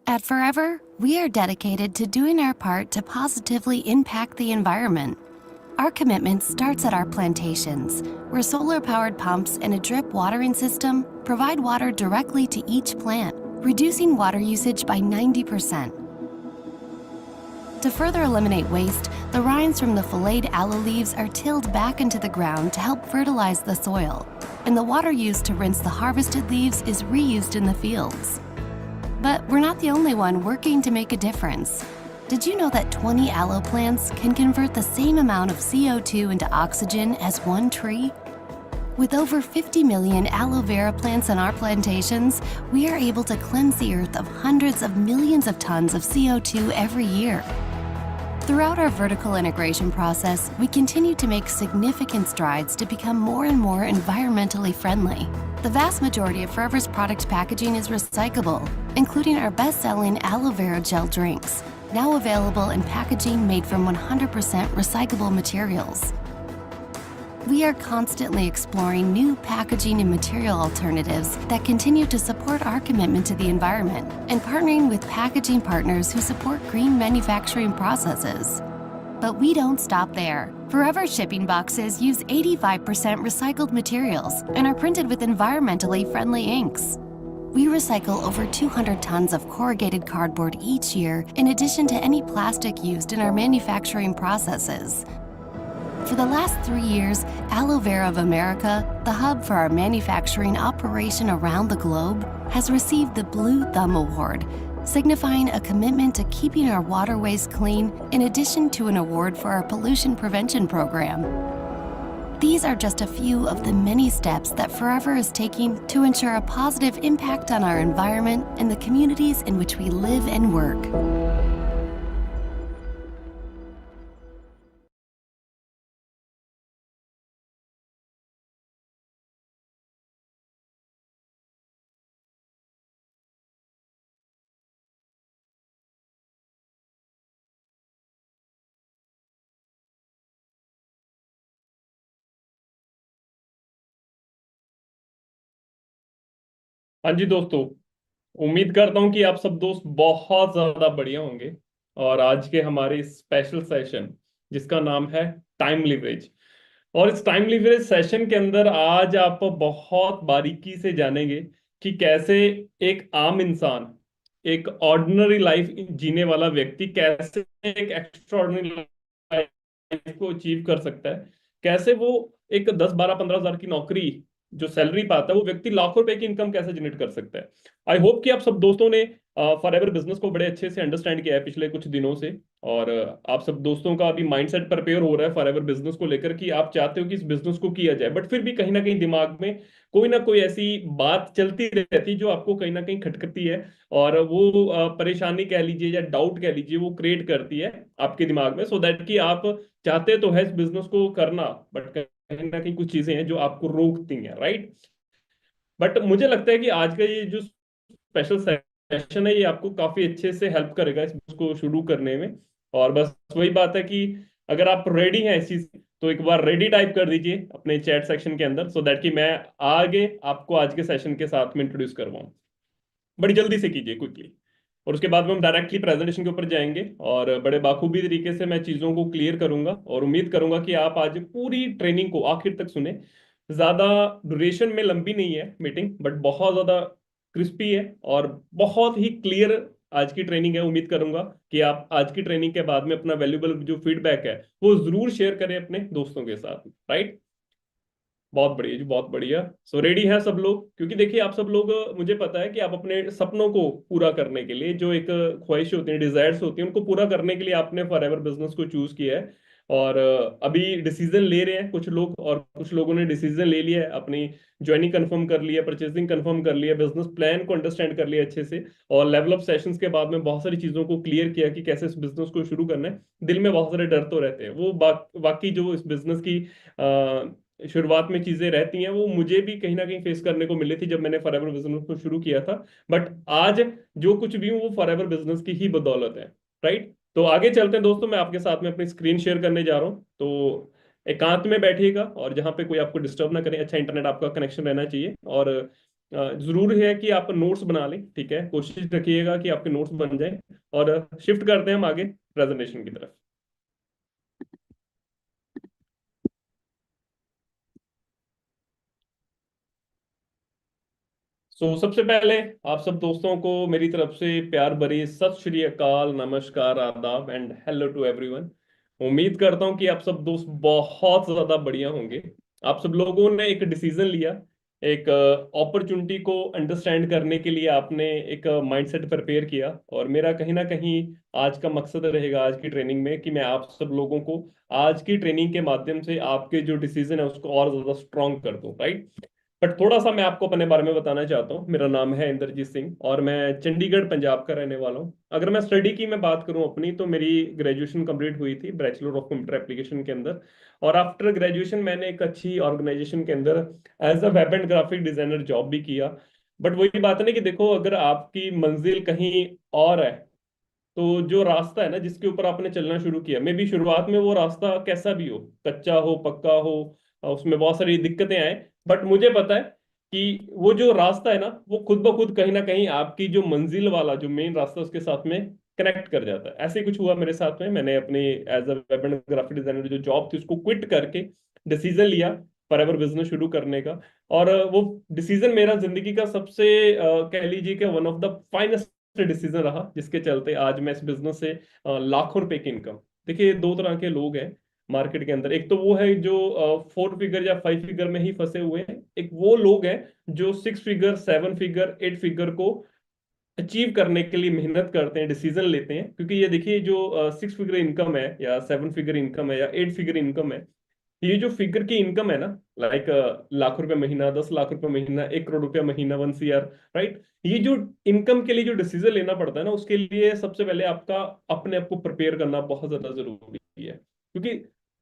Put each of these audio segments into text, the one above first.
At Forever, we are dedicated to doing our part to positively impact the environment. Our commitment starts at our plantations, where solar-powered pumps and a drip watering system provide water directly to each plant, reducing water usage by 90%. To further eliminate waste, the rinds from the filleted aloe leaves are tilled back into the ground to help fertilize the soil, and the water used to rinse the harvested leaves is reused in the fields. But we're not the only one working to make a difference. Did you know that 20 aloe plants can convert the same amount of CO2 into oxygen as one tree? With over 50 million aloe vera plants on our plantations, we are able to cleanse the earth of hundreds of millions of tons of CO2 every year. Throughout our vertical integration process, we continue to make significant strides to become more and more environmentally friendly. The vast majority of Forever's product packaging is recyclable, including our best-selling aloe vera gel drinks, now available in packaging made from 100% recyclable materials. We are constantly exploring new packaging and material alternatives that continue to support our commitment to the environment and partnering with packaging partners who support green manufacturing processes. But we don't stop there. Forever shipping boxes use 85% recycled materials and are printed with environmentally friendly inks. We recycle over 200 tons of corrugated cardboard each year, in addition to any plastic used in our manufacturing processes. For the last 3 years, Aloe Vera of America, the hub for our manufacturing operation around the globe, has received the Blue Thumb Award, signifying a commitment to keeping our waterways clean in addition to an award for our pollution prevention program. These are just a few of the many steps that Forever is taking to ensure a positive impact on our environment and the communities in which we live and work. हाँ जी दोस्तों। उम्मीद करता हूं कि आप सब दोस्त बहुत ज्यादा बढ़िया होंगे। और आज के हमारे स्पेशल सेशन जिसका नाम है टाइम लिवरेज, और इस टाइम लिवरेज सेशन के अंदर आज आप बहुत बारीकी से जानेंगे कि कैसे एक आम इंसान, एक ऑर्डिनरी लाइफ जीने वाला व्यक्ति कैसे एक एक्स्ट्रॉर्डिनरी लाइफ को अचीव कर सकता है। कैसे वो एक 10 12 15 हजार की नौकरी जो सैलरी पाता है वो व्यक्ति लाखों रुपए की इनकम कैसे जनरेट कर सकता है। आई होप कि आप सब दोस्तों ने फॉरएवर बिजनेस को बड़े अच्छे से अंडरस्टैंड किया है पिछले कुछ दिनों से। और आप सब दोस्तों का अभी माइंडसेट प्रिपेयर हो रहा है फॉरएवर बिजनेस को लेकर कि आप चाहते हो कि इस बिजनेस को किया जाए, बट फिर भी कहीं ना कहीं दिमाग में कोई ना कोई ऐसी बात चलती रहती है जो आपको कहीं ना कहीं खटकती है। और वो परेशानी कह लीजिए या डाउट कह लीजिए वो क्रिएट करती है आपके दिमाग में, सो दैट कि आप चाहते तो है इस बिजनेस को करना, बट कहीं ना कहीं कुछ चीजें हैं जो आपको रोकती हैं, राइट। बट मुझे लगता है कि आज का ये जो स्पेशल सेशन है ये आपको काफी अच्छे से हेल्प करेगा इसको शुरू करने में। और बस वही बात है कि अगर आप रेडी हैं इस चीज तो एक बार रेडी टाइप कर दीजिए अपने चैट सेक्शन के अंदर, सो दैट कि मैं आगे आपको आज के सेशन के साथ में इंट्रोड्यूस करवाऊं। बड़ी जल्दी से कीजिए, क्विकली। और उसके बाद में हम डायरेक्टली प्रेजेंटेशन के ऊपर जाएंगे और बड़े बाखूबी तरीके से मैं चीजों को क्लियर करूंगा और उम्मीद करूंगा कि आप आज पूरी ट्रेनिंग को आखिर तक सुने। ज्यादा ड्यूरेशन में लंबी नहीं है मीटिंग, बट बहुत ज्यादा क्रिस्पी है और बहुत ही क्लियर आज की ट्रेनिंग है। उम्मीद करूंगा कि आप आज की ट्रेनिंग के बाद में अपना वैल्यूबल जो फीडबैक है वो जरूर शेयर करें अपने दोस्तों के साथ, राइट। बहुत बढ़िया जी, बहुत बढ़िया। सो रेडी हैं सब लोग? क्योंकि देखिए आप सब लोग, मुझे पता है कि आप अपने सपनों को पूरा करने के लिए जो एक ख्वाहिश होती है, डिजायर्स होती है, उनको पूरा करने के लिए आपने फॉरएवर बिजनेस को चूज किया है। और अभी डिसीजन ले रहे हैं कुछ लोग, और कुछ लोगों ने डिसीजन ले लिया है, अपनी ज्वाइनिंग कंफर्म कर लिया, परचेसिंग कंफर्म कर लिया, बिजनेस प्लान को अंडरस्टैंड कर लिया अच्छे से। और लेवल अप सेशंस के बाद में बहुत सारी चीजों को क्लियर किया कि कैसे इस बिजनेस को शुरू करना है। दिल में बहुत सारे डर तो रहते हैं, वो बाकी जो इस बिजनेस की शुरुआत में चीजें रहती हैं वो मुझे भी कहीं ना कहीं फेस करने को मिली थी जब मैंने फॉरएवर बिजनेस को शुरू किया था। बट आज जो कुछ भी हूँ वो फॉरएवर बिजनेस की ही बदौलत है, राइट। तो आगे चलते हैं दोस्तों, मैं आपके साथ में अपनी स्क्रीन शेयर करने जा रहा हूँ। तो एकांत में बैठिएगा और जहां पे कोई आपको डिस्टर्ब ना करे, अच्छा इंटरनेट आपका कनेक्शन रहना चाहिए। और जरूर है कि आप नोट्स बना लें, ठीक है, कोशिश रखिएगा कि आपके नोट्स बन जाएं। और शिफ्ट करते हैं हम आगे प्रेजेंटेशन की तरफ। सबसे पहले आप सब दोस्तों को मेरी तरफ से प्यार भरी सत श्री अकाल, नमस्कार, आदाब एंड हेलो टू एवरीवन। उम्मीद करता हूं कि आप सब दोस्त बहुत ज्यादा बढ़िया होंगे। आप सब लोगों ने एक डिसीजन लिया, एक अपॉर्चुनिटी को अंडरस्टैंड करने के लिए आपने एक माइंडसेट प्रिपेयर किया। और मेरा कहीं ना कहीं आज का मकसद रहेगा आज की ट्रेनिंग में कि मैं आप सब लोगों को आज की ट्रेनिंग के माध्यम से आपके जो डिसीजन है उसको और ज्यादा स्ट्रांग कर दूं, राइट। बट थोड़ा सा मैं आपको अपने बारे में बताना चाहता हूँ। मेरा नाम है इंद्रजीत सिंह और मैं चंडीगढ़ पंजाब का रहने वाला हूँ। अगर मैं स्टडी की मैं बात करूँ अपनी, तो मेरी ग्रेजुएशन कंप्लीट हुई थी बैचलर ऑफ कंप्यूटर एप्लीकेशन के अंदर। और आफ्टर ग्रेजुएशन मैंने एक अच्छी ऑर्गेनाइजेशन के अंदर as a web and graphic designer job भी किया। बट वही बात है ना कि देखो, अगर आपकी मंजिल कहीं और है, तो जो रास्ता है ना जिसके ऊपर आपने चलना शुरू किया, मे भी शुरुआत में वो रास्ता कैसा भी हो, कच्चा हो पक्का हो, उसमें बहुत सारी दिक्कतें आए, बट मुझे पता है कि वो जो रास्ता है ना वो खुद ब खुद कहीं ना कहीं आपकी जो मंजिल वाला जो मेन रास्ता उसके साथ में कनेक्ट कर जाता है। ऐसे ही कुछ हुआ मेरे साथ में। मैंने अपनी as a web and graphic designer जो जॉब थी उसको क्विट करके डिसीजन लिया फॉरएवर बिजनेस शुरू करने का। और वो डिसीजन मेरा जिंदगी का सबसे कह लीजिए कि one of the finest decision रहा, जिसके चलते आज मैं इस बिजनेस से लाखों रुपए की इनकम। देखिए, दो तरह के लोग हैं मार्केट के अंदर। एक तो वो है जो 4 फिगर या 5 फिगर में ही फंसे हुए हैं, एक वो लोग हैं जो 6 फिगर 7 फिगर 8 फिगर को अचीव करने के लिए मेहनत करते हैं, डिसीजन लेते हैं। क्योंकि ये देखिए, जो 6 फिगर इनकम है या 7 फिगर इनकम है या 8 फिगर इनकम है, ये जो फिगर की इनकम है ना, लाइक लाख रुपए महीना, 10 लाख रुपए महीना, 1 करोड़ रुपया महीना, 1 CR, राइट। ये जो इनकम के लिए जो डिसीजन लेना पड़ता है ना, उसके लिए सबसे पहले आपका अपने आप को प्रिपेयर करना बहुत ज्यादा जरूरी है। क्योंकि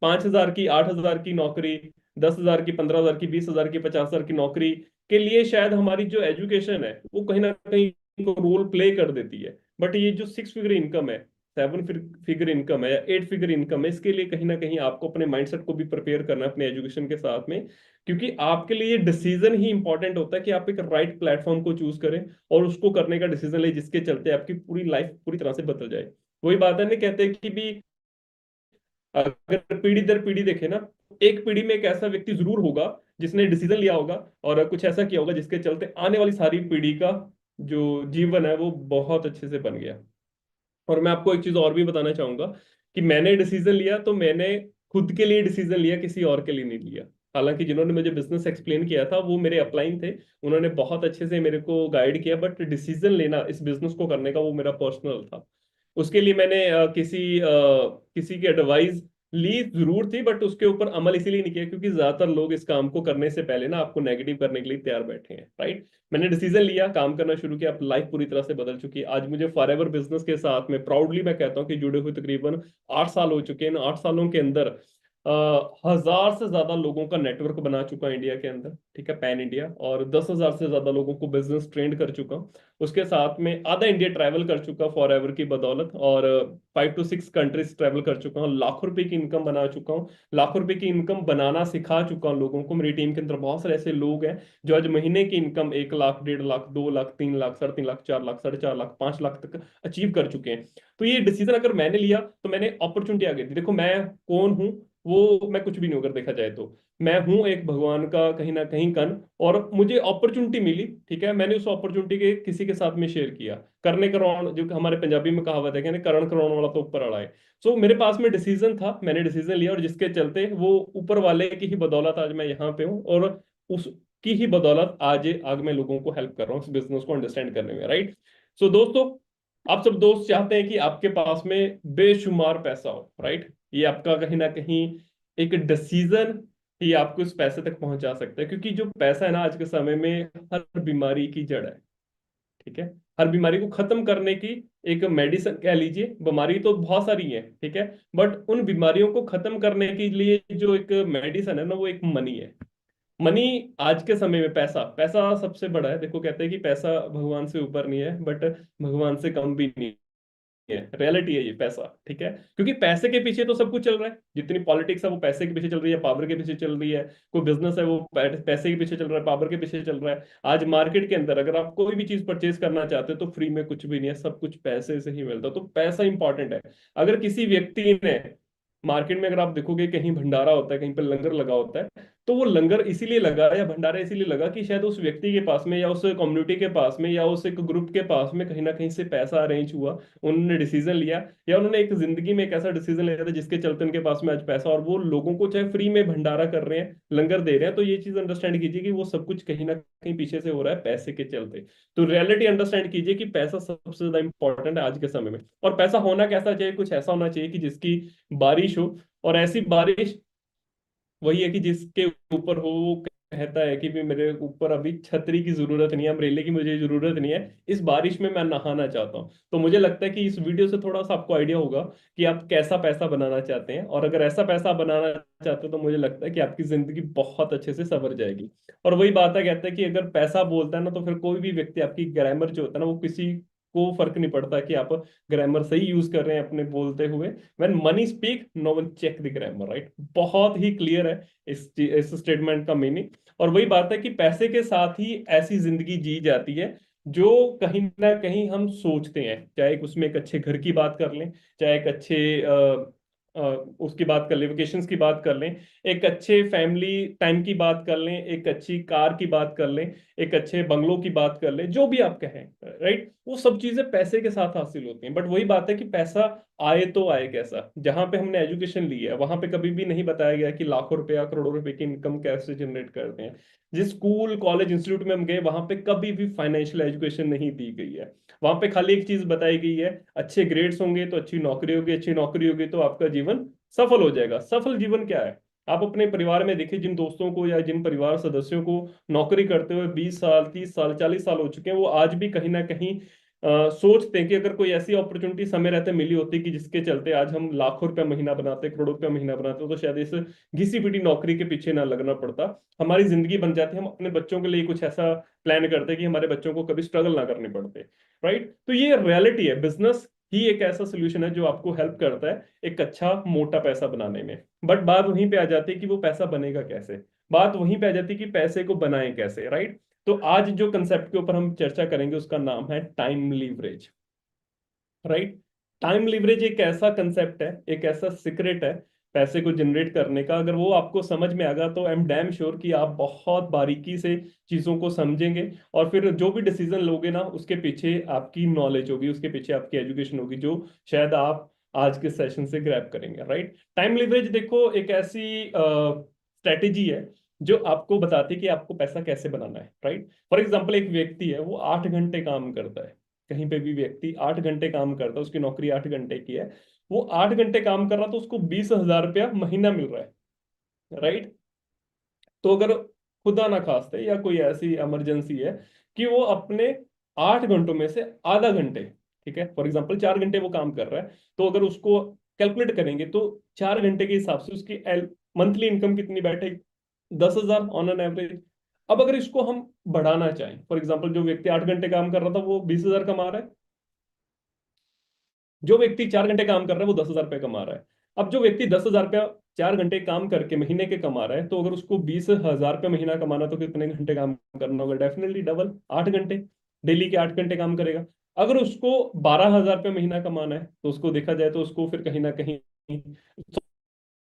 5,000 की, 8,000 की नौकरी, 10,000 की, 15,000 की, 20,000 की, 50,000 की नौकरी के लिए शायद हमारी जो एजुकेशन है वो कहीं ना कहीं रोल प्ले कर देती है। बट ये जो 6 फिगर इनकम है, 7 फिगर इनकम है या 8 फिगर इनकम है, इसके लिए कहीं ना कहीं आपको अपने माइंडसेट को भी प्रिपेयर करना है अपने एजुकेशन के साथ में। क्योंकि आपके लिए डिसीजन ही इंपॉर्टेंट होता है कि आप एक राइट प्लेटफॉर्म को चूज करें और उसको करने का डिसीजन ले, जिसके चलते आपकी पूरी लाइफ पूरी तरह से बदल जाए। वही बात है ना, कहते हैं कि भी अगर पीढ़ी दर पीढ़ी देखे ना, एक पीढ़ी में एक ऐसा व्यक्ति जरूर होगा जिसने डिसीजन लिया होगा और कुछ ऐसा किया होगा जिसके चलते आने वाली सारी पीढ़ी का जो जीवन है वो बहुत अच्छे से बन गया। और मैं आपको एक चीज और भी बताना चाहूंगा कि मैंने डिसीजन लिया तो मैंने खुद के लिए डिसीजन लिया, किसी और के लिए नहीं लिया। हालांकि जिन्होंने मुझे बिजनेस एक्सप्लेन किया था वो मेरे अपलाइन थे, उन्होंने बहुत अच्छे से मेरे को गाइड किया, बट डिसीजन लेना इस बिजनेस को करने का वो मेरा पर्सनल था। उसके लिए मैंने किसी की एडवाइस ली जरूर थी, बट उसके ऊपर अमल इसीलिए नहीं किया क्योंकि ज्यादातर लोग इस काम को करने से पहले ना आपको नेगेटिव करने के लिए तैयार बैठे हैं, राइट। मैंने डिसीजन लिया, काम करना शुरू किया, अब लाइफ पूरी तरह से बदल चुकी है। आज मुझे फॉरएवर बिजनेस के साथ में प्राउडली मैं कहता हूँ कि जुड़े हुए तकरीबन 8 साल हो चुके हैं। इन 8 सालों के अंदर 1,000 से ज्यादा लोगों का नेटवर्क बना चुका है इंडिया के अंदर, ठीक है, पैन इंडिया। और 10,000 से ज्यादा लोगों को बिजनेस ट्रेंड कर चुका हूँ। उसके साथ में आधा इंडिया ट्रैवल कर चुका फॉर एवर की बदौलत, और 5 to 6 कंट्रीज ट्रैवल कर चुका हूँ, लाखों रुपए की इनकम बना चुका हूँ, लाखों रुपए की इनकम बनाना सिखा चुका हूँ लोगों को। मेरी टीम के अंदर बहुत सारे ऐसे लोग हैं जो आज महीने की इनकम 1 लाख, 1.5 लाख, 2 लाख, 3 लाख, 3.5 लाख, 4 लाख, 4.5 लाख, 5 लाख तक अचीव कर चुके हैं। तो ये डिसीजन अगर मैंने लिया तो मैंने अपॉर्चुनिटी आ गई थी। देखो, मैं कौन हूँ, वो मैं कुछ भी नहीं हूं अगर देखा जाए तो। मैं हूं एक भगवान का कहीं ना कहीं कन, और मुझे अपॉर्चुनिटी मिली, ठीक है, मैंने उस अपॉर्चुनिटी के किसी के साथ में शेयर किया। करने कराउन, जो कि हमारे पंजाबी में कहावत है, कहने करण कराउन वाला तो ऊपर वाला है। सो मेरे पास में डिसीजन था, मैंने डिसीजन लिया, और जिसके चलते वो ऊपर वाले की ही बदौलत आज मैं यहाँ पे हूँ, और उसकी ही बदौलत आज आगे मैं लोगों को हेल्प कर रहा हूँ इस बिजनेस को अंडरस्टैंड करने में, राइट। सो दोस्तों, आप सब दोस्त चाहते हैं कि आपके पास में बेशुमार पैसा हो, राइट। ये आपका कहीं ना कहीं एक डिसीजन ही आपको इस पैसे तक पहुंचा सकता है। क्योंकि जो पैसा है ना आज के समय में हर बीमारी की जड़ है, ठीक है। हर बीमारी को खत्म करने की एक मेडिसिन कह लीजिए। बीमारी तो बहुत सारी है, ठीक है, बट उन बीमारियों को खत्म करने के लिए जो एक मेडिसिन है ना, वो एक मनी है। मनी आज के समय में, पैसा पैसा सबसे बड़ा है। देखो, कहते हैं कि पैसा भगवान से ऊपर नहीं है, बट भगवान से कम भी नहीं है, रियलिटी है ये पैसा, ठीक है। क्योंकि पैसे के पीछे तो सब कुछ चल रहा है, जितनी पॉलिटिक्स है वो पैसे के पीछे चल रही है, पावर के पीछे चल रही है। कोई बिजनेस है वो पैसे के पीछे चल रहा है, पावर के पीछे चल रहा है। आज मार्केट के अंदर अगर आप कोई भी चीज परचेज करना चाहते हो तो फ्री में कुछ भी नहीं है, सब कुछ पैसे से ही मिलता है, तो पैसा इंपॉर्टेंट है। अगर किसी व्यक्ति ने, मार्केट में अगर आप देखोगे कहीं भंडारा होता है, कहीं पर लंगर लगा होता है, तो वो लंगर इसीलिए लगा या भंडारा इसीलिए लगा कि शायद उस व्यक्ति के पास में या उस कम्युनिटी के पास में या उस एक ग्रुप के पास में कहीं ना कहीं से पैसा अरेंज हुआ, उन्होंने डिसीजन लिया, या उन्होंने एक जिंदगी में एक ऐसा डिसीजन लिया था जिसके चलते उनके पास में आज पैसा, और वो लोगों को चाहे फ्री में भंडारा कर रहे हैं, लंगर दे रहे हैं। तो ये चीज अंडरस्टैंड कीजिए कि वो सब कुछ कहीं ना कहीं पीछे से हो रहा है पैसे के चलते। तो रियलिटी अंडरस्टैंड कीजिए कि पैसा सबसे ज्यादा इंपॉर्टेंट है आज के समय में। और पैसा होना कैसा चाहिए, कुछ ऐसा होना चाहिए कि जिसकी बारिश हो, और ऐसी बारिश वही है कि जिसके ऊपर हो वो कहता है कि भी मेरे ऊपर अभी छतरी की जरूरत नहीं है, अम्ब्रेले की मुझे जरूरत नहीं है, इस बारिश में मैं नहाना चाहता हूँ। तो मुझे लगता है कि इस वीडियो से थोड़ा सा आपको आइडिया होगा कि आप कैसा पैसा बनाना चाहते हैं, और अगर ऐसा पैसा बनाना चाहते हो तो मुझे लगता है कि आपकी जिंदगी बहुत अच्छे से संवर जाएगी। और वही बात है, कहता है कि अगर पैसा बोलता है ना, तो फिर कोई भी व्यक्ति, आपकी ग्रामर जो होता है ना, वो किसी को फर्क नहीं पड़ता कि आप ग्रामर सही यूज कर रहे हैं अपने बोलते हुए। When money speak no one check the grammar, right. बहुत ही क्लियर है इस स्टेटमेंट का मीनिंग। और वही बात है कि पैसे के साथ ही ऐसी जिंदगी जी जाती है जो कहीं ना कहीं हम सोचते हैं, चाहे उसमें एक अच्छे घर की बात कर लें, चाहे एक अच्छे अ, उसकी बात कर लें, वेकेशंस की बात कर लें, एक अच्छे फैमिली टाइम की बात कर लें, एक अच्छी कार की बात कर लें, एक अच्छे बंगलों की बात कर लें, जो भी आप कहें, राइट। वो सब चीजें पैसे के साथ हासिल होती हैं। बट वही बात है कि पैसा आए तो आए कैसा। जहां पे हमने एजुकेशन ली है वहां पे कभी भी नहीं बताया गया कि लाखों रुपए या करोड़ों रुपए की इनकम कैसे जनरेट करते हैं। जिस स्कूल कॉलेज इंस्टीट्यूट में हम गए वहां पे कभी भी फाइनेंशियल एजुकेशन नहीं दी गई है। वहां पे खाली एक चीज बताई गई है, अच्छे ग्रेड्स होंगे तो अच्छी नौकरी होगी, अच्छी नौकरी होगी तो आपका जीवन सफल हो जाएगा। सफल जीवन क्या है? आप अपने परिवार में देखिए, जिन दोस्तों को या जिन परिवार सदस्यों को नौकरी करते हुए 20 साल, 30 साल, 40 साल हो चुके हैं, वो आज भी कहीं ना कहीं सोचते हैं कि अगर कोई ऐसी अपॉर्चुनिटी समय रहते मिली होती कि जिसके चलते आज हम लाखों रुपया महीना बनाते, करोड़ों रुपया महीना बनाते, तो शायद इस घिसी पिटी नौकरी के पीछे ना लगना पड़ता, हमारी जिंदगी बन जाती। हम अपने बच्चों के लिए कुछ ऐसा प्लान करते कि हमारे बच्चों को कभी स्ट्रगल ना करने पड़ते, राइट। तो ये रियलिटी है। बिजनेस ही एक ऐसा सोल्यूशन है जो आपको हेल्प करता है एक अच्छा मोटा पैसा बनाने में। बट बात वहीं पे आ जाती है कि वो पैसा बनेगा कैसे, बात वहीं पे आ जाती है कि पैसे को बनाएं कैसे, राइट। तो आज जो कंसेप्ट के ऊपर हम चर्चा करेंगे उसका नाम है time leverage, right. Time leverage एक ऐसा कंसेप्ट है, एक ऐसा सीक्रेट है पैसे को जनरेट करने का। अगर वो आपको समझ में आएगा तो आई एम डैम श्योर कि आप बहुत बारीकी से चीजों को समझेंगे, और फिर जो भी डिसीजन लोगे ना उसके पीछे आपकी नॉलेज होगी, उसके पीछे आपकी एजुकेशन होगी, जो शायद आप आज के सेशन से ग्रैब करेंगे, राइट। टाइम लीवरेज देखो एक ऐसी स्ट्रेटेजी है जो आपको बताती है कि आपको पैसा कैसे बनाना है, राइट। फॉर एग्जाम्पल एक व्यक्ति है, वो 8 घंटे काम करता है, कहीं पे भी व्यक्ति 8 घंटे काम करता है, उसकी नौकरी 8 घंटे की है, वो 8 घंटे काम कर रहा तो उसको 20,000 रुपया महीना मिल रहा है, राइट। तो अगर खुदा ना खास्ते या कोई ऐसी इमरजेंसी है कि वो अपने 8 घंटों में से आधा घंटे, ठीक है, फॉर एग्जाम्पल 4 घंटे वो काम कर रहा है, तो अगर उसको कैलकुलेट करेंगे तो 4 घंटे के हिसाब से उसकी मंथली इनकम कितनी बैठेगी? 10,000 ऑन एन एवरेज। अब अगर इसको हम बढ़ाना चाहें, फॉर एग्जाम्पल जो व्यक्ति 8 घंटे काम कर रहा था वो 20,000 कमा रहा है, जो व्यक्ति 4 घंटे काम कर रहा है वो 10,000 रुपये कमा रहा है। अब जो व्यक्ति 10,000 रुपया 4 घंटे काम करके महीने के कमा रहा है, तो अगर उसको 20,000 रुपये महीना कमाना तो कितने घंटे काम करना होगा? डेफिनेटली डबल, 8 घंटे, डेली के 8 घंटे काम करेगा। अगर उसको 12,000 रुपये महीना कमाना है तो उसको देखा जाए तो उसको फिर कहीं ना कहीं,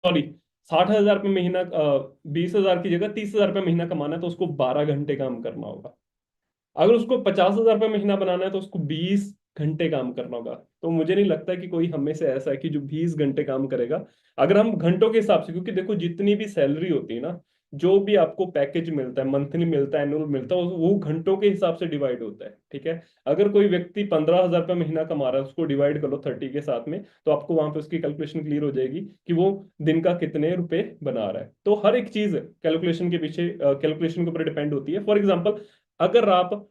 सॉरी, 60,000 रुपये महीना, 20,000 की जगह 30,000 रुपये महीना कमाना है तो उसको 12 घंटे काम करना होगा। अगर उसको 50,000 रुपये महीना बनाना है तो उसको 20 घंटे काम करना होगा। तो मुझे नहीं लगता कि कोई हमें से ऐसा है कि जो 20 घंटे काम करेगा। अगर हम घंटों के हिसाब से, क्योंकि देखो जितनी भी सैलरी होती है ना, जो भी आपको पैकेज मिलता है, मंथली मिलता है, एनुअल मिलता है, वो घंटों के हिसाब से डिवाइड होता है, ठीक है। अगर कोई व्यक्ति 15,000 रुपये महीना कमा रहा है, उसको डिवाइड कर लो 30 के साथ में, तो आपको वहां पे उसकी कैलकुलेशन क्लियर हो जाएगी कि वो दिन का कितने रुपए बना रहा है। तो हर एक चीज कैलकुलेशन के पीछे, कैलकुलेशन के ऊपर डिपेंड होती है। फॉर एग्जाम्पल अगर आप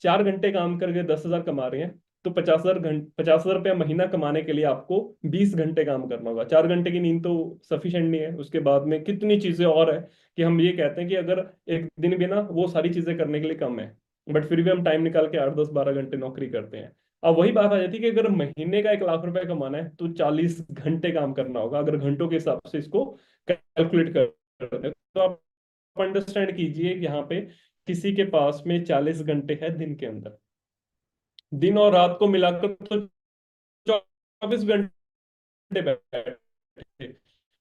4 घंटे काम करके 10,000 कमा रहे हैं, तो 50,000 रुपया महीना कमाने के लिए आपको 20 घंटे काम करना होगा। 4 घंटे की नींद तो सफिशिएंट नहीं है, उसके बाद में कितनी चीजें और है कि हम ये कहते हैं कि अगर एक दिन भी ना वो सारी चीजें करने के लिए कम है, बट फिर भी हम टाइम निकाल के 8, 10, 12 घंटे नौकरी करते हैं। अब वही बात आ जाती है कि अगर महीने का 1 लाख रुपए कमाना है तो 40 घंटे काम करना होगा, अगर घंटों के हिसाब से इसको कैलकुलेट करते हैं। तो आप अंडरस्टैंड कीजिए कि यहाँ पे किसी के पास में 40 घंटे है दिन के अंदर, दिन और रात को मिलाकर तो 24 घंटे बैठे।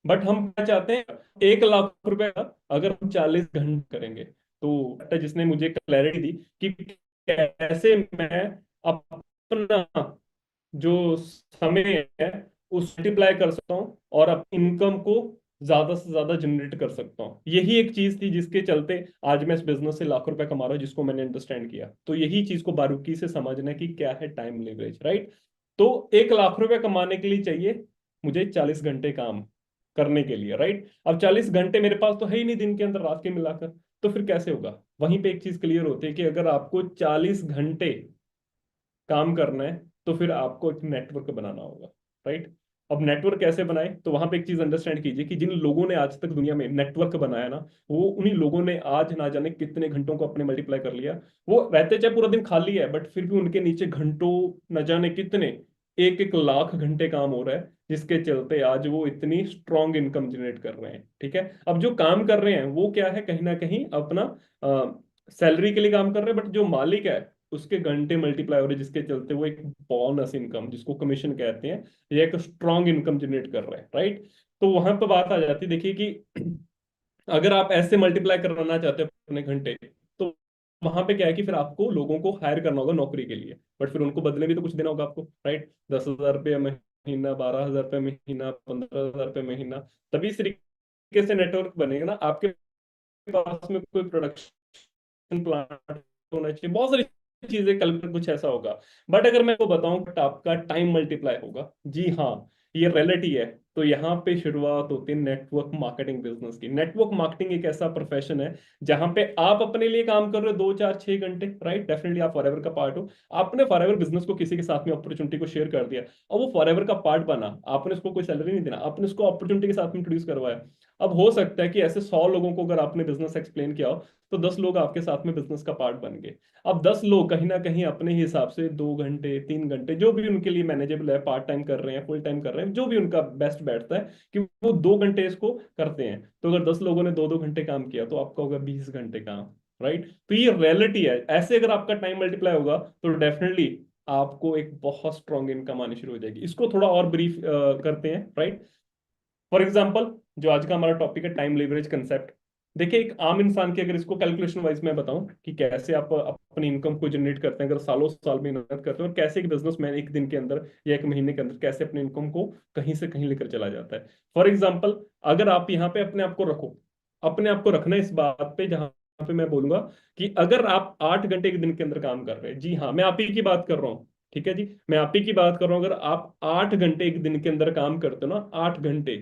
बट हम क्या चाहते हैं, 1 लाख रुपए का अगर हम 40 घंटे करेंगे, तो जिसने मुझे क्लैरिटी दी कि कैसे मैं अपना जो समय है उस मल्टीप्लाई कर सकता हूँ और अपनी इनकम को ज्यादा से ज्यादा जनरेट कर सकता हूँ। यही एक चीज थी जिसके चलते आज मैं इस बिजनेस से लाखों रुपए कमा रहा हूँ, जिसको मैंने अंडरस्टैंड किया। तो यही चीज को बारीकी से समझना है कि क्या है टाइम लिवरेज, राइट। तो 1 लाख रुपए कमाने के लिए चाहिए मुझे 40 घंटे काम करने के लिए, राइट। अब 40 घंटे मेरे पास तो है ही नहीं दिन के अंदर, रात के मिलाकर, तो फिर कैसे होगा? वहीं पे एक चीज क्लियर होती है कि अगर आपको 40 घंटे काम करना है तो फिर आपको एक नेटवर्क बनाना होगा, राइट। अब नेटवर्क कैसे बनाए, तो वहां पे एक चीज अंडरस्टैंड कीजिए कि जिन लोगों ने आज तक दुनिया में नेटवर्क बनाया ना, वो उन्हीं लोगों ने आज ना जाने कितने घंटों को अपने मल्टीप्लाई कर लिया। वो रहते चाहे पूरा दिन खाली है, बट फिर भी उनके नीचे घंटों न जाने कितने 1-1 लाख घंटे काम हो रहा है, जिसके चलते आज वो इतनी स्ट्रॉन्ग इनकम जनरेट कर रहे हैं, ठीक है। अब जो काम कर रहे हैं वो क्या है, कहीं ना कहीं अपना सैलरी के लिए काम कर रहे हैं, बट जो मालिक है उसके घंटे मल्टीप्लाई हो रहे हैं, जिसके चलते वो एक बोनस इनकम, जिसको कमीशन कहते हैं, ये एक स्ट्रॉन्ग इनकम जनरेट कर रहे हैं, राइट। तो वहां पर बात आ जाती है, देखिए कि अगर आप ऐसे मल्टीप्लाई करना चाहते हो अपने घंटे, तो वहां पे क्या है कि फिर आपको लोगों को हायर करना होगा नौकरी के लिए, बट फिर उनको बदले भी तो कुछ देना होगा आपको, राइट। 10,000 रुपये महीना, 12,000 रुपये महीना, 15,000 रुपये महीना, तभी इस तरीके से नेटवर्क बनेगा ना। आपके पास में कोई प्रोडक्शन प्लांट होना चाहिए, बहुत सारी चीजें, कल पर कुछ ऐसा होगा। बट अगर मैं को बताऊं कि आपका टाइम मल्टीप्लाई होगा, जी हाँ, ये रियलिटी है। तो यहाँ पे शुरुआत होती है नेटवर्क मार्केटिंग बिजनेस की। नेटवर्क मार्केटिंग एक ऐसा प्रोफेशन है जहां पे आप अपने लिए काम कर रहे हो 2, 4, 6 घंटे, राइट। डेफिनेटली आप फॉरएवर का पार्ट हो। आपने फॉरएवर बिजनेस को किसी के साथ में अपॉर्चुनिटी को शेयर कर दिया और वो फॉरएवर का पार्ट बना, आपने उसको कोई सैलरी नहीं देना, आपने उसको अपॉर्चुनिटी के साथ में इंट्रोड्यूस करवाया। अब हो सकता है कि ऐसे 100 लोगों को अगर आपने बिजनेस एक्सप्लेन किया हो, तो 10 लोग आपके साथ में बिजनेस का पार्ट बन गए। अब 10 लोग कहीं ना कहीं अपने हिसाब से 2 घंटे 3 घंटे जो भी उनके लिए मैनेजेबल है, पार्ट टाइम कर रहे हैं, फुल टाइम कर रहे हैं, जो भी उनका बेस्ट बैठता है कि वो 2 घंटे इसको करते हैं। तो अगर 10 लोगों ने 2-2 घंटे काम किया तो आपका होगा 20 घंटे काम, राइट। तो ये रियलिटी है। ऐसे अगर आपका टाइम मल्टीप्लाई होगा तो डेफिनेटली आपको एक बहुत स्ट्रॉन्ग इनकम आनी शुरू हो जाएगी। इसको थोड़ा और ब्रीफ करते हैं, राइट। फॉर एग्जाम्पल, जो आज का हमारा टॉपिक है टाइम लिवरेज कंसेप्ट। देखिए, एक आम इंसान की अगर इसको कैलकुलेशन वाइज मैं बताऊं कि कैसे आप अपनी इनकम को जनरेट करते हैं, अगर सालों साल मेहनत करते हैं, और कैसे एक बिजनेसमैन एक दिन के अंदर या एक महीने के अंदर कैसे अपनी इनकम को कहीं से कहीं लेकर चला जाता है। फॉर एग्जाम्पल, अगर आप यहाँ पे अपने आप को रखो, अपने आप को रखना इस बात पे जहां पे मैं बोलूंगा कि अगर आप 8 घंटे एक दिन के अंदर काम कर रहे हैं, जी हाँ, मैं आप ही की बात कर रहा हूँ, ठीक है जी, मैं आप ही की बात कर रहा हूँ। अगर आप 8 घंटे एक दिन के अंदर काम करते हो ना, 8 घंटे,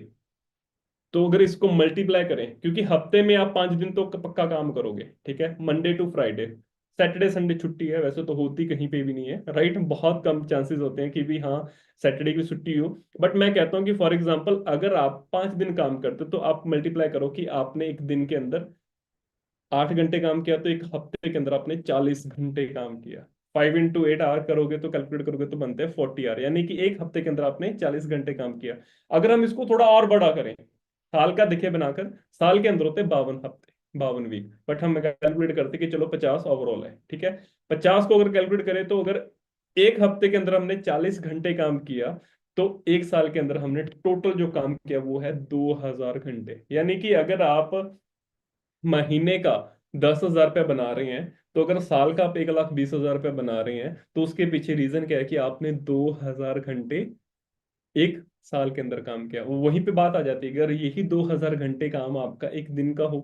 तो अगर इसको मल्टीप्लाई करें, क्योंकि हफ्ते में आप 5 दिन तो पक्का काम करोगे, ठीक है, Monday to Friday. Saturday Sunday छुट्टी है वैसे तो होती कहीं पे भी नहीं है, राइट। बहुत कम चांसेस होते हैं कि भी हाँ सैटरडे की छुट्टी हो। बट मैं कहता हूँ कि फॉर एग्जाम्पल अगर आप 5 दिन काम करते हो, तो आप मल्टीप्लाई करो कि आपने एक दिन के अंदर 8 घंटे काम किया, तो एक हफ्ते के अंदर आपने 40 घंटे काम किया। 5 into 8 आवर करोगे तो कैलकुलेट करोगे तो बनते हैं 40 आवर, यानी कि एक हफ्ते के अंदर आपने 40 घंटे काम किया। अगर हम इसको थोड़ा और बड़ा करें, साल का देखिए बनाकर, साल के अंदर होते हैं 52 हफ्ते, 52 वीक, बट हम कैलकुलेट करते हैं कि चलो 50 ओवरऑल है, ठीक है। 50 को अगर कैलकुलेट करें, तो अगर एक हफ्ते के अंदर हमने 40 घंटे काम किया, तो एक साल के अंदर हमने टोटल जो काम किया वो है 2000 घंटे। यानी कि अगर आप महीने का 10,000 रुपये बना रहे हैं, तो अगर साल का आप 1,20,000 रुपये बना रहे हैं, तो उसके पीछे रीजन क्या है कि आपने 2,000 घंटे एक साल के अंदर काम किया। वहीं पे बात आ जाती है, अगर यही 2,000 घंटे काम आपका एक दिन का हो,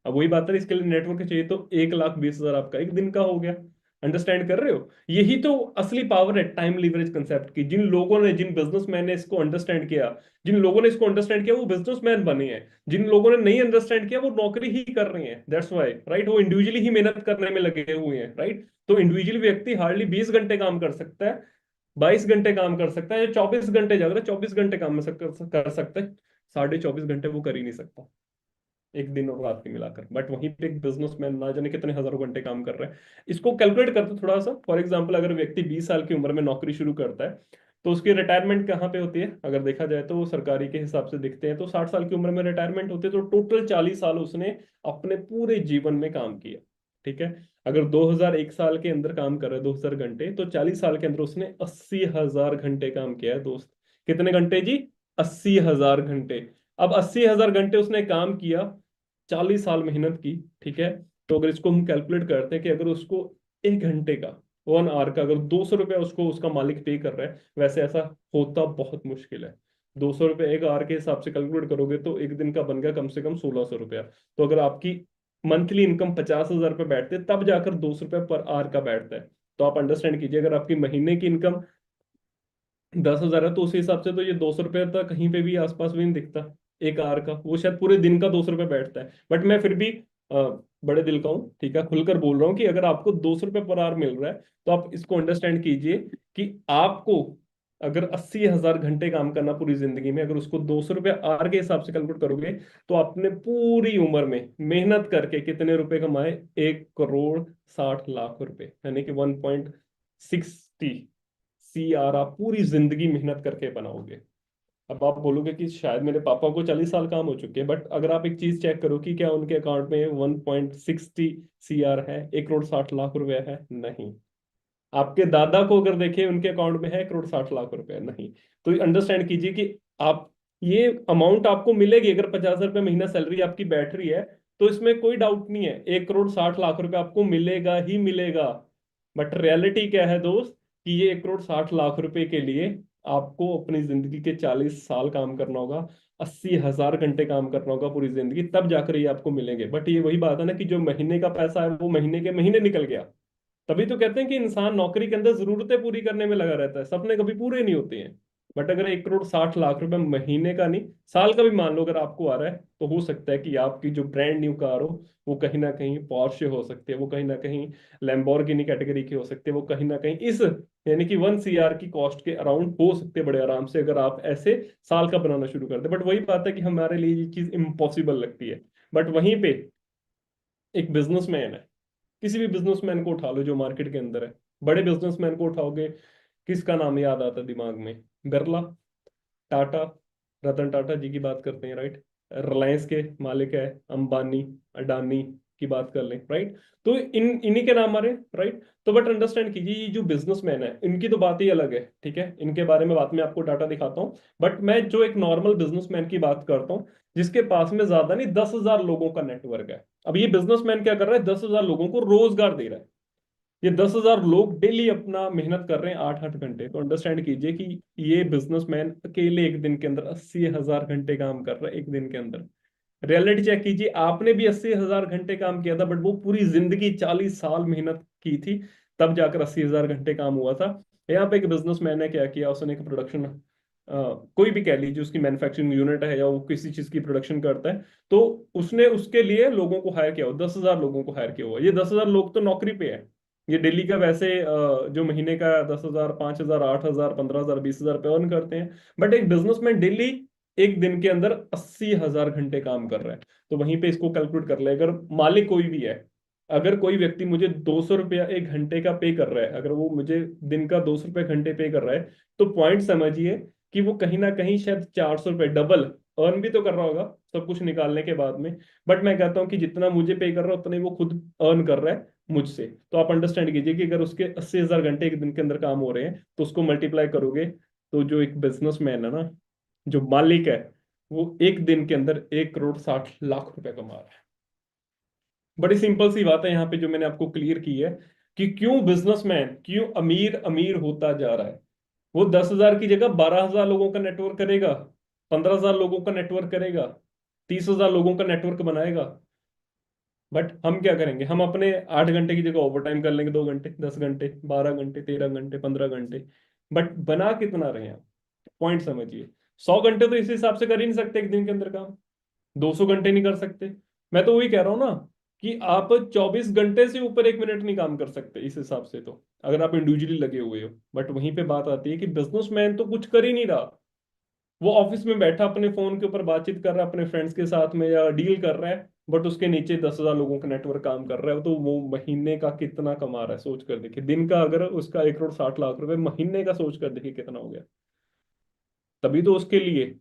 अब वही बात है, इसके लिए नेटवर्क चाहिए, तो 1,20,000 आपका एक दिन का हो गया। अंडरस्टैंड कर रहे हो? यही तो असली पावर है टाइम लिवरेज कंसेप्ट की। जिन लोगों ने, जिन बिजनेसमैन ने इसको अंडरस्टैंड किया, जिन लोगों ने इसको अंडरस्टैंड किया वो बिजनेसमैन बने हैं। जिन लोगों ने नहीं अंडरस्टैंड किया वो नौकरी ही कर रहे हैं, दैट्स वाई, राइट। वो इंडिविजुअली ही मेहनत करने में लगे हुए हैं, राइट। तो इंडिविजुअल व्यक्ति हार्डली 20 घंटे काम कर सकता है, 22 घंटे काम कर सकता है, या 24 घंटे जाकर 24 घंटे काम में कर सकता है। 24.5 घंटे वो कर ही नहीं सकता। एक दिन और रात की मिलाकर। बट वहीं पे एक बिजनेसमैन ना जाने कितने हजारों घंटे काम कर रहा है। इसको कैलकुलेट करते थोड़ा सा। फॉर एग्जाम्पल, अगर व्यक्ति 20 साल की उम्र में नौकरी शुरू करता है, तो उसकी रिटायरमेंट कहाँ पे होती है? अगर देखा जाए तो वो सरकारी के हिसाब से दिखते हैं तो 60 साल की उम्र में रिटायरमेंट होती है। तो टोटल 40 साल उसने अपने पूरे जीवन में काम किया। ठीक है। अगर 2001 साल के अंदर काम कर रहा है 2000 घंटे, तो 40 साल के अंदर उसने 80,000 घंटे काम किया है दोस्त। कितने घंटे जी? 80,000 घंटे। अब 80,000 घंटे उसने काम किया, 40 साल मेहनत की। ठीक है। तो अगर इसको हम कैलकुलेट करते हैं कि अगर उसको 1 घंटे का, 1 आवर का, अगर 200 रुपया उसको उसका मालिक पे कर रहा है, वैसे ऐसा होता बहुत मुश्किल है। 200 रुपये 1 आवर के हिसाब से कैलकुलेट करोगे तो एक दिन का बन गया कम से कम 1600 रुपया। तो अगर आपकी मंथली इनकम 50,000 रुपये बैठते तब जाकर 200 रुपये पर आवर का बैठता है। तो आप अंडरस्टैंड कीजिए, अगर आपकी महीने की इनकम 10,000 है, तो उस हिसाब से तो ये 200 रुपये तक कहीं पे भी आसपास भी नहीं दिखता। 1 आवर का वो शायद पूरे दिन का 200 रुपये बैठता है। बट मैं फिर भी बड़े दिल का हूँ, ठीक है, खुलकर बोल रहा हूँ कि अगर आपको 200 रुपये पर आवर मिल रहा है, तो आप इसको अंडरस्टैंड कीजिए कि आपको अगर 80,000 घंटे काम करना पूरी जिंदगी में, अगर उसको 200 रुपये आवर के हिसाब से कैलकुलेट करोगे, तो आपने पूरी उम्र में मेहनत करके कितने रुपए कमाए? 1,60,00,000 रुपए, यानी कि 1.60 CR आप पूरी जिंदगी मेहनत करके बनाओगे। अब आप बोलोगे कि शायद मेरे पापा को 40 साल काम हो चुके हैं, बट अगर आप एक चीज चेक करो कि क्या उनके अकाउंट में 1.60 CR है, 1,60,00,000 रुपया है? नहीं। आपके दादा को अगर देखें, उनके अकाउंट में है 1,60,00,000 रुपया? नहीं। तो अंडरस्टैंड कीजिए कि आप ये अमाउंट आपको मिलेगी। अगर 50,000 रुपये महीना सैलरी आपकी बैठ रही है, तो इसमें कोई डाउट नहीं है, 1,60,00,000 रुपया आपको मिलेगा ही मिलेगा। बट रियलिटी क्या है दोस्त, कि ये 1,60,00,000 रुपए के लिए आपको अपनी जिंदगी के 40 साल काम करना होगा, 80,000 घंटे काम करना होगा पूरी जिंदगी, तब जाकर ये आपको मिलेंगे। बट ये वही बात है ना कि जो महीने का पैसा है वो महीने के महीने निकल गया। तभी तो कहते हैं कि इंसान नौकरी के अंदर जरूरतें पूरी करने में लगा रहता है, सपने कभी पूरे नहीं होते हैं। बट अगर 1,60,00,000 रुपए महीने का नहीं, साल का भी मान लो अगर आपको आ रहा है, तो हो सकता है कि आपकी जो ब्रांड न्यू कार हो, वो कहीं ना कहीं पोर्शे हो सकती है, वो कहीं ना कहीं लैम्बोर्गिनी कैटेगरी की हो सकती है, वो कहीं ना कहीं इस यानी कि 1 CR की कॉस्ट के अराउंड हो सकते हैं बड़े आराम से, अगर आप ऐसे साल का बनाना शुरू करते हैं। बट वही बात है कि हमारे लिए ये चीज इम्पॉसिबल लगती है। बट वहीं पे एक बिजनेसमैन है, किसी भी बिजनेसमैन को उठा लो जो मार्केट के अंदर है, बड़े बिजनेसमैन को उठाओगे, किसका नाम याद आता है दिमाग में? बिरला, टाटा, रतन टाटा जी की बात करते हैं, राइट? रिलायंस के मालिक है अंबानी, अडानी की बात कर लें, राइट? तो इन्हीं के नाम आ रहे हैं, राइट? तो बट अंडरस्टैंड कीजिए, ये जो बिजनेसमैन है इनकी तो बात ही अलग है। ठीक है, इनके बारे में बात में आपको डाटा दिखाता हूँ। बट मैं जो एक नॉर्मल बिजनेसमैन की बात करता हूँ, जिसके पास में ज्यादा नहीं 10,000 लोगों का नेटवर्क है। अब ये बिजनेसमैन क्या कर रहा है? 10,000 लोगों को रोजगार दे रहा है। ये 10,000 लोग डेली अपना मेहनत कर रहे हैं 8-8 घंटे। तो अंडरस्टैंड कीजिए कि ये बिजनेसमैन अकेले एक दिन के अंदर 80,000 घंटे काम कर रहा है एक दिन के अंदर। रियलिटी चेक कीजिए, आपने भी 80,000 घंटे काम किया था, बट वो पूरी जिंदगी 40 साल मेहनत की थी, तब जाकर 80,000 घंटे काम हुआ था। यहाँ पे एक बिजनेसमैन ने क्या किया, उसने एक प्रोडक्शन, कोई भी कह लीजिए, उसकी मैन्युफैक्चरिंग यूनिट है या वो किसी चीज की प्रोडक्शन करता है, तो उसने उसके लिए लोगों को हायर किया हो, 10,000 लोगों को हायर किया हुआ। ये 10,000 लोग तो नौकरी पे है। ये दिल्ली का वैसे जो महीने का 10,000, 5,000, 8,000, 15,000, 20,000 रुपये अर्न करते हैं। बट एक बिजनेसमैन डेली एक दिन के अंदर 80,000 घंटे काम कर रहा है। तो वहीं पे इसको कैलकुलेट कर ले, अगर मालिक कोई भी है, अगर कोई व्यक्ति मुझे 200 रुपया 1 घंटे का पे कर रहा है, अगर वो मुझे दिन का 200 रुपये घंटे पे कर रहा है, तो पॉइंट समझिए कि वो कहीं ना कहीं शायद 400 रुपये डबल अर्न भी तो कर रहा होगा सब कुछ निकालने के बाद में। बट मैं कहता हूँ कि जितना मुझे पे कर रहा है उतना ही वो खुद अर्न कर रहा है मुझसे। तो आप अंडरस्टैंड कीजिए कि अगर उसके 80,000 घंटे एक दिन के अंदर काम हो रहे हैं, तो उसको मल्टीप्लाई करोगे, तो जो एक बिजनेसमैन है ना, जो मालिक है, वो एक दिन के अंदर 1,60,00,000 रुपए कमा रहा है। बड़ी सिंपल सी बात है यहाँ पे जो मैंने आपको क्लियर की है, कि क्यों बिजनेसमैन क्यों अमीर अमीर होता जा रहा है। वो 10,000 की जगह 12,000 लोगों का नेटवर्क करेगा, 15,000 लोगों का नेटवर्क करेगा, 30,000 लोगों का नेटवर्क बनाएगा। बट हम क्या करेंगे? हम अपने 8 घंटे की जगह ओवर टाइम कर लेंगे, 2 घंटे, 10 घंटे, 12 घंटे, 13 घंटे, 15 घंटे। बट बना कितना रहे हैं आप? पॉइंट समझिए। 100 घंटे तो इस हिसाब से कर ही नहीं सकते एक दिन के अंदर काम, 200 घंटे नहीं कर सकते। मैं तो वही कह रहा हूं ना, कि आप 24 घंटे से ऊपर 1 मिनट नहीं काम कर सकते इस हिसाब से, तो अगर आप इंडिविजुअली लगे हुए हो। बट वहीं पे बात आती है कि बिजनेसमैन तो कुछ कर ही नहीं रहा, वो ऑफिस में बैठा अपने फोन के ऊपर बातचीत कर रहा है अपने फ्रेंड्स के साथ में या डील कर रहा है, बट उसके नीचे 10,000 लोगों का नेटवर्क काम कर रहा है, तो वो महीने का कितना कमा रहा है सोच कर देखिए। दिन का अगर उसका 1,60,00,000 रुपए, महीने का सोच कर देखिए कितना हो गया। तभी तो उसके लिए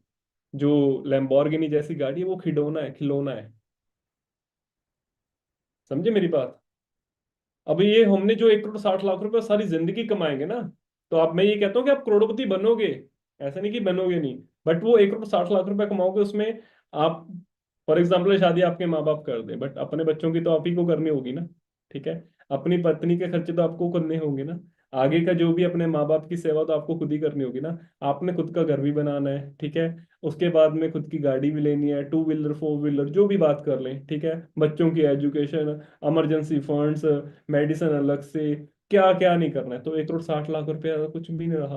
जो लैम्बोर्गिनी जैसी गाड़ी है वो खिलौना है, खिलौना है। समझे मेरी बात? अभी ये हमने जो 1,60,00,000 रुपए सारी जिंदगी कमाएंगे ना, तो आप, मैं ये कहता हूँ कि आप करोड़पति बनोगे, ऐसा नहीं कि बनोगे नहीं, बट वो 1,60,00,000 रुपए कमाओगे उसमें आप, फॉर एग्जाम्पल शादी आपके माँ बाप कर दे, बट अपने बच्चों की तो आप ही को करनी होगी ना। ठीक है। अपनी पत्नी के खर्चे तो आपको करने होंगे ना। आगे का जो भी अपने माँ बाप की सेवा तो आपको खुद ही करनी होगी ना। आपने खुद का घर भी बनाना है, ठीक है। उसके बाद में खुद की गाड़ी भी लेनी है, टू व्हीलर फोर व्हीलर जो भी बात कर लें, ठीक है। बच्चों की एजुकेशन, इमरजेंसी फंड्स, मेडिसिन अलग से, क्या क्या नहीं करना है। तो 1,60,00,000 रुपया कुछ भी नहीं रहा।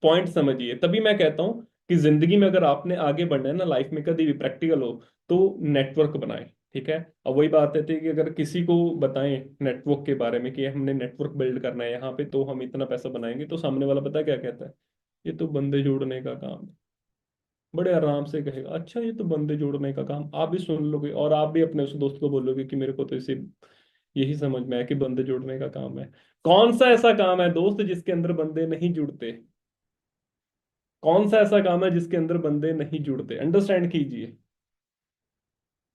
पॉइंट समझिए, तभी मैं कहता हूं कि जिंदगी में अगर आपने आगे बढ़ना है ना, लाइफ में कभी भी प्रैक्टिकल हो, तो नेटवर्क बनाएं। ठीक है। अब वही बात है कि अगर किसी को बताएं नेटवर्क के बारे में कि हमने नेटवर्क बिल्ड करना है यहाँ पे, तो हम इतना पैसा बनाएंगे, तो सामने वाला पता है क्या कहता है? ये तो बंदे जोड़ने का काम है। बड़े आराम से कहेगा, अच्छा ये तो बंदे जोड़ने का काम। आप भी सुन लोगे और आप भी अपने उस दोस्त को बोलोगे कि मेरे को तो इसे यही समझ में आया कि बंदे जोड़ने का काम है। कौन सा ऐसा काम है दोस्त जिसके अंदर बंदे नहीं जुड़ते? कौन सा ऐसा काम है जिसके अंदर बंदे नहीं जुड़ते? अंडरस्टैंड कीजिए।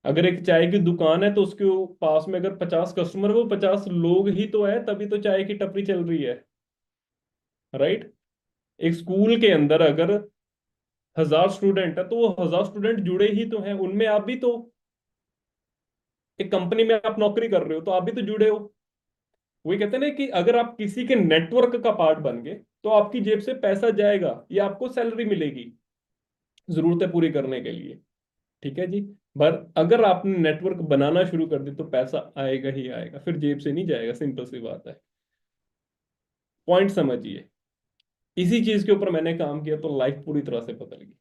अगर एक चाय की दुकान है तो उसके पास में अगर 50 कस्टमर, वो 50 लोग ही तो है, तभी तो चाय की टपरी चल रही है। राइट। एक स्कूल के अंदर अगर 1,000 स्टूडेंट है, तो वो 1,000 स्टूडेंट जुड़े ही तो हैं, उनमें आप भी तो। एक कंपनी में आप नौकरी कर रहे हो तो आप भी तो जुड़े हो। वही कहते हैं ना कि अगर आप किसी के नेटवर्क का पार्ट बन गए, तो आपकी जेब से पैसा जाएगा या आपको सैलरी मिलेगी जरूरतें पूरी करने के लिए। ठीक है जी। पर अगर आपने नेटवर्क बनाना शुरू कर दी तो पैसा आएगा ही आएगा, फिर जेब से नहीं जाएगा, सिंपल सी बात है। पॉइंट समझिए। इसी चीज के ऊपर मैंने काम किया तो लाइफ पूरी तरह से बदल गई।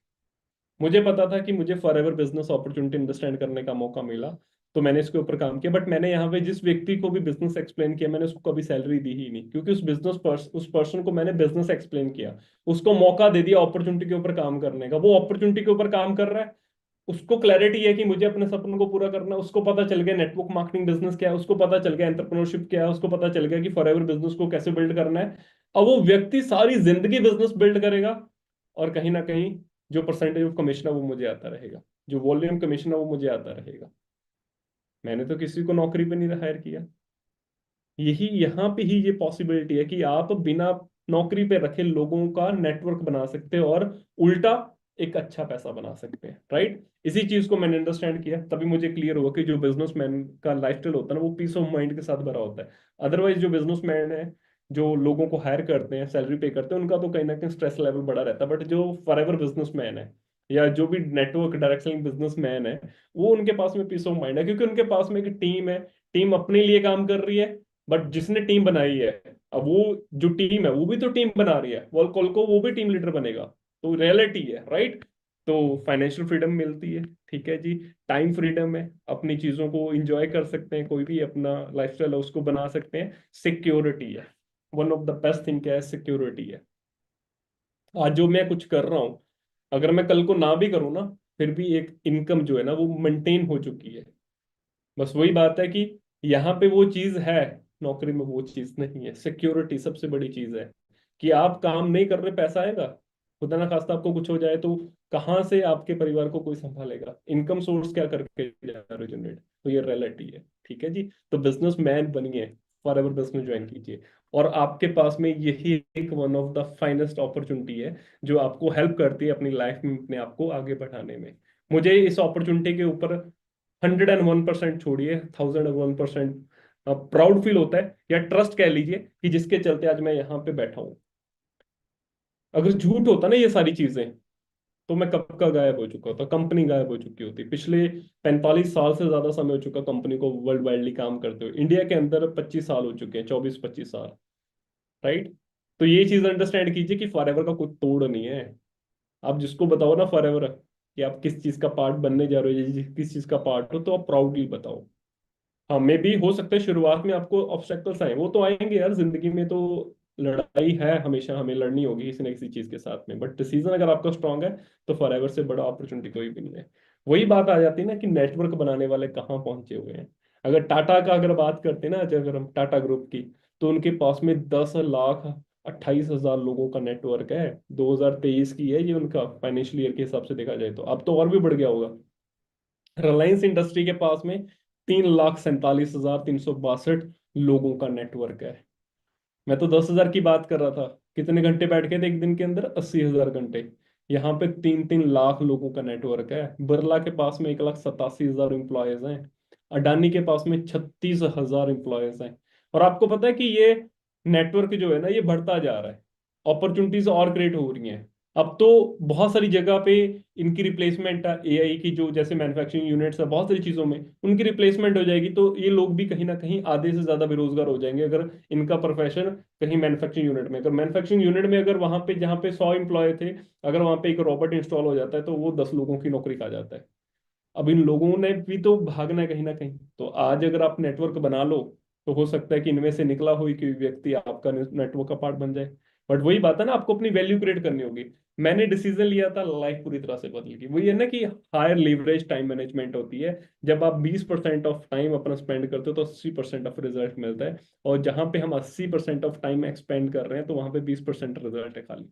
मुझे पता था कि मुझे for ever business opportunity understand करने का मौका मिला, तो मैंने इसके ऊपर काम किया। बट मैंने यहाँ पे जिस व्यक्ति को भी बिजनेस एक्सप्लेन किया, मैंने उसको कभी सैलरी दी ही नहीं, क्योंकि उस पर्सन को मैंने बिजनेस एक्सप्लेन किया, उसको मौका दे दिया अपॉर्चुनिटी के ऊपर काम करने का। वो अपॉर्चुनिटी के ऊपर काम कर रहा है, उसको क्लैरिटी है कि मुझे अपने सपनों को पूरा करना है। उसको पता चल गया नेटवर्क मार्केटिंग बिजनेस क्या है, उसको पता चल गया एंटरप्रेन्योरशिप क्या है, उसको पता चल गया कि फॉरएवर बिजनेस को कैसे बिल्ड करना है। अब वो व्यक्ति सारी जिंदगी बिजनेस बिल्ड करेगा, और कहीं ना कहीं जो परसेंटेज ऑफ कमीशन है वो मुझे आता रहेगा, जो वॉल्यूम कमीशन है वो मुझे आता रहेगा। मैंने तो किसी को नौकरी पे नहीं हायर किया। यही यहाँ पे ही ये पॉसिबिलिटी है कि आप बिना नौकरी पे रखे लोगों का नेटवर्क बना सकते हो, और उल्टा एक अच्छा पैसा बना सकते हैं। राइट। इसी चीज को मैंने अंडरस्टैंड किया, तभी मुझे क्लियर हुआ कि जो बिजनेसमैन का लाइफस्टाइल होता है ना, वो पीस ऑफ माइंड के साथ भरा होता है। अदरवाइज जो बिजनेसमैन है, जो लोगों को हायर करते हैं, सैलरी पे करते हैं, उनका तो कहीं ना कहीं स्ट्रेस लेवल बढ़ा रहता है। बट जो फॉरएवर बिजनेसमैन है, या जो भी नेटवर्क डायरेक्ट सेलिंग बिजनेसमैन है, वो उनके पास में पीस ऑफ माइंड है, क्योंकि उनके पास में एक टीम है। टीम अपने लिए काम कर रही है, बट जिसने टीम बनाई है, अब वो जो टीम है वो भी तो टीम बना रही है, वो कल को वो भी टीम लीडर बनेगा। तो रियलिटी है। राइट। तो फाइनेंशियल फ्रीडम मिलती है, ठीक है जी। टाइम फ्रीडम है, अपनी चीजों को इंजॉय कर सकते हैं, कोई भी अपना लाइफस्टाइल है उसको बना सकते हैं। सिक्योरिटी है, one of the best thing क्या है, सिक्योरिटी है। आज जो मैं कुछ कर रहा हूं, अगर मैं कल को ना भी करूँ ना, फिर भी एक इनकम जो है ना वो मेंटेन हो चुकी है। बस वही बात है कि यहाँ पे वो चीज है, नौकरी में वो चीज नहीं है। सिक्योरिटी सबसे बड़ी चीज है, कि आप काम नहीं कर रहे, पैसा आएगा। खुदा ना खास्ता आपको कुछ हो जाए तो कहाँ से आपके परिवार को कोई संभालेगा? इनकम सोर्स क्या करके जा रहे हो जनरेट? तो ये रियलिटी है। ठीक है जी। तो बिजनेस मैन बनिए, फॉर एवर बिजनेस ज्वाइन कीजिए, और आपके पास में यही एक one of the finest opportunity है, जो आपको हेल्प करती है अपनी लाइफ में अपने आप को आगे बढ़ाने में। मुझे इस अपॉर्चुनिटी के ऊपर 101% छोड़िए, 1,001% प्राउड फील होता है, या ट्रस्ट कह लीजिए, कि जिसके चलते आज मैं यहाँ पे बैठा हूँ। अगर झूठ होता ना ये सारी चीजें, तो मैं कब का गायब हो चुका होता, कंपनी गायब हो चुकी होती। पिछले 45 साल से ज्यादा समय हो चुका कंपनी को वर्ल्ड वाइडली काम करते हुए। इंडिया के अंदर 25 साल हो चुके हैं, 24-25 साल। राइट। तो ये चीज अंडरस्टैंड कीजिए कि फॉरएवर का कोई तोड़ नहीं है। आप जिसको बताओ ना फॉरएवर, कि आप किस चीज का पार्ट बनने जा रहे हो, या किस चीज का पार्ट हो, तो आप प्राउडली बताओ। हाँ, मे भी हो सकता है शुरुआत में आपको ऑब्स्टेकल्स आए, वो तो आएंगे यार जिंदगी में, तो लड़ाई है, हमेशा हमें लड़नी होगी किसी न किसी चीज के साथ में, बट डिसीजन अगर आपका स्ट्रांग है तो फॉरएवर से बड़ा अपॉर्चुनिटी कोई भी नहीं है। वही बात आ जाती है ना कि नेटवर्क बनाने वाले कहाँ पहुंचे हुए हैं। अगर टाटा का अगर बात करते हैं ना, अगर हम टाटा ग्रुप की, तो उनके पास में 10,28,000 लोगों का नेटवर्क है। 2023 की है ये उनका फाइनेंशियल ईयर के हिसाब से देखा जाए तो, अब तो और भी बढ़ गया होगा। रिलायंस इंडस्ट्री के पास में 3,47,362 लोगों का नेटवर्क है। मैं तो 10,000 की बात कर रहा था, कितने घंटे बैठ के थे एक दिन के अंदर? 80,000 घंटे। यहाँ पे 3-3 लाख लोगों का नेटवर्क है। बिरला के पास में 1,87,000 एम्प्लॉयज हैं। अडानी के पास में 36,000 एम्प्लॉयज हैं। और आपको पता है कि ये नेटवर्क जो है ना, ये बढ़ता जा रहा है, अपॉर्चुनिटीज और क्रिएट हो रही हैं। अब तो बहुत सारी जगह पे इनकी रिप्लेसमेंट है, एआई की, जो जैसे मैन्युफैक्चरिंग यूनिट्स है बहुत सारी चीजों में उनकी रिप्लेसमेंट हो जाएगी, तो ये लोग भी कहीं ना कहीं आधे से ज्यादा बेरोजगार हो जाएंगे अगर इनका प्रोफेशन कहीं मैन्युफैक्चरिंग यूनिट में। अगर मैन्युफैक्चरिंग यूनिट में अगर वहां पे जहाँ पे 100 एम्प्लॉय थे, अगर वहां पे एक रोबोट इंस्टॉल हो जाता है तो वो 10 लोगों की नौकरी खा जाता है। अब इन लोगों ने भी तो भागना है कहीं ना कहीं। तो आज अगर आप नेटवर्क बना लो, तो हो सकता है कि इनमें से निकला हुई कोई व्यक्ति आपका नेटवर्क का पार्ट बन जाए। बट वही बात है ना, आपको अपनी वैल्यू क्रिएट करनी होगी। मैंने डिसीजन लिया था, लाइफ पूरी तरह से बदल गई। वही है ना कि हायर लीवरेज टाइम मैनेजमेंट होती है। जब आप 20% ऑफ टाइम अपना स्पेंड करते हो तो 80% ऑफ रिजल्ट मिलता है। और जहां पे हम 80% ऑफ टाइम एक्सपेंड कर रहे हैं, तो वहां पे 20% रिजल्ट है खाली।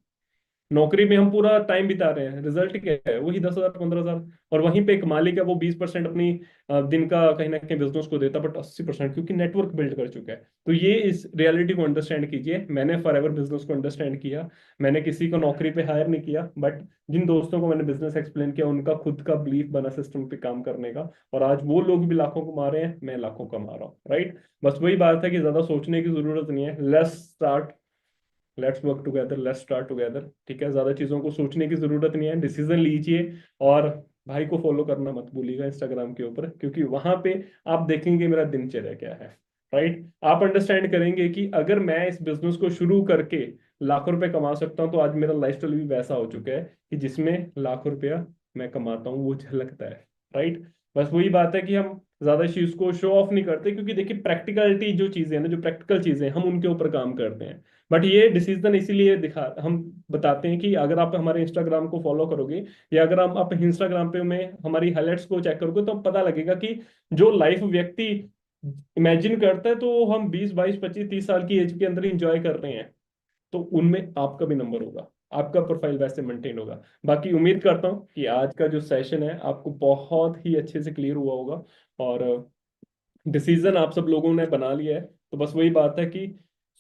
नौकरी में हम पूरा टाइम बिता रहे हैं, रिजल्ट क्या है? वही 10,000 15,000। और वहीं पे एक मालिक है, वो 20% अपनी दिन का कहीं ना कहीं बिजनेस को देता, बट 80% क्योंकि नेटवर्क बिल्ड कर चुका है। तो ये इस रियलिटी को अंडरस्टैंड कीजिए। मैंने फॉरएवर बिजनेस को अंडरस्टैंड किया। मैंने किसी को नौकरी पे हायर नहीं किया, बट जिन दोस्तों को मैंने बिजनेस एक्सप्लेन किया, उनका खुद का बिलीफ बना सिस्टम पे काम करने का। और आज वो लोग भी लाखों कमा रहे हैं, मैं लाखों कमा रहा हूँ, राइट। बस वही बात है कि ज्यादा सोचने की जरूरत नहीं है। Let's work together, let's start together, ठीक है। ज्यादा चीजों को सोचने की जरूरत नहीं है, डिसीजन लीजिए। और भाई को फॉलो करना मत भूलिएगा इंस्टाग्राम के ऊपर, क्योंकि वहां पे आप देखेंगे मेरा दिनचर्या क्या है, राइट। आप अंडरस्टैंड करेंगे कि अगर मैं इस बिजनेस को शुरू करके लाखों रुपए कमा सकता हूँ, तो आज मेरा लाइफस्टाइल भी वैसा हो चुका है कि जिसमें लाखों रुपया मैं कमाता हूँ वो झलकता है, राइट। बस वही बात है कि हम ज्यादा इस चीज को शो ऑफ नहीं करते, क्योंकि देखिए प्रैक्टिकलिटी जो चीजें हैं ना, जो प्रैक्टिकल चीजें हैं, हम उनके ऊपर काम करते हैं। बट ये डिसीजन इसीलिए दिखा हम बताते हैं कि अगर आप हमारे इंस्टाग्राम को फॉलो करोगे, या अगर आप इंस्टाग्राम पे में हमारी हाइलाइट्स को चेक करोगे, तो पता लगेगा कि जो लाइफ व्यक्ति इमेजिन करता है, तो हम 20 22 25 30 साल की एज के अंदर इंजॉय कर रहे हैं, तो उनमें आपका भी नंबर होगा, आपका प्रोफाइल वैसे मेंटेन होगा। बाकी उम्मीद करता हूँ कि आज का जो सेशन है आपको बहुत ही अच्छे से क्लियर हुआ होगा। और डिसीजन आप सब लोगों ने बना लिया है, तो बस वही बात है कि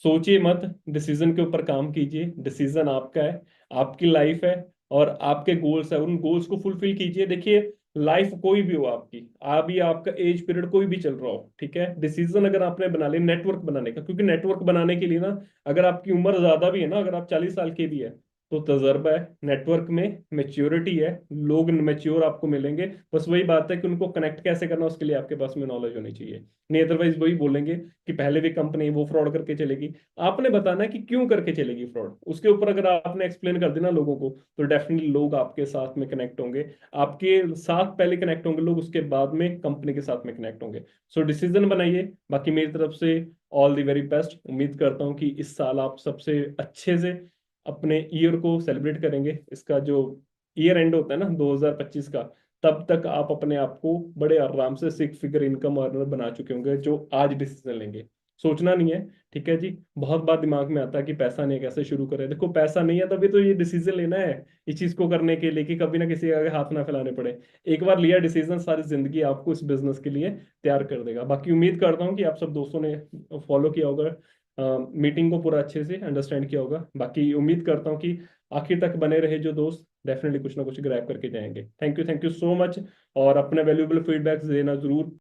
सोचिए मत, डिसीजन के ऊपर काम कीजिए। डिसीजन आपका है, आपकी लाइफ है, और आपके गोल्स है, उन गोल्स को फुलफिल कीजिए। देखिए, लाइफ कोई भी हो आपकी, अभी आपका एज पीरियड कोई भी चल रहा हो, ठीक है, डिसीजन अगर आपने बना लिया नेटवर्क बनाने का, क्योंकि नेटवर्क बनाने के लिए ना, अगर आपकी उम्र ज्यादा भी है ना, अगर आप 40 साल के भी है, तो तजर्बा है, नेटवर्क में मेच्योरिटी है, लोग मेच्योर आपको मिलेंगे। बस वही बात है कि उनको कनेक्ट कैसे करना, उसके लिए आपके पास में नॉलेज होनी चाहिए। नहीं अदरवाइज वही बोलेंगे कि पहले भी कंपनी वो फ्रॉड करके चलेगी। आपने बताना है कि क्यों करके चलेगी फ्रॉड, उसके ऊपर अगर आपने एक्सप्लेन कर देना लोगों को, तो डेफिनेटली लोग आपके साथ में कनेक्ट होंगे। आपके साथ पहले कनेक्ट होंगे लोग, उसके बाद में कंपनी के साथ में कनेक्ट होंगे। सो डिसीजन बनाइए। बाकी मेरी तरफ से ऑल द वेरी बेस्ट। उम्मीद करता हूँ कि इस साल आप सबसे अच्छे से अपने ईयर को सेलिब्रेट करेंगे। इसका जो ईयर एंड होता है ना 2025 का, तब तक आप अपने आप को बड़े आराम से 6 फिगर इनकम अर्नर बना चुके होंगे, जो आज डिसीजन लेंगे। सोचना नहीं है, ठीक है जी। बहुत बात दिमाग में आता है कि पैसा नहीं है, कैसे शुरू करें। देखो, पैसा नहीं है तभी तो ये डिसीजन लेना है इस चीज को करने के लिए, कि कभी ना किसी के आगे हाथ ना फैलाने पड़े। एक बार लिया डिसीजन, सारी जिंदगी आपको इस बिजनेस के लिए तैयार कर देगा। बाकी उम्मीद करता हूँ कि आप सब दोस्तों ने फॉलो किया होगा, मीटिंग को पूरा अच्छे से अंडरस्टैंड किया होगा। बाकी उम्मीद करता हूँ कि आखिर तक बने रहे जो दोस्त, डेफिनेटली कुछ ना कुछ ग्रैब करके जाएंगे। Thank you so much. और अपने वैल्यूएबल फीडबैक्स देना जरूर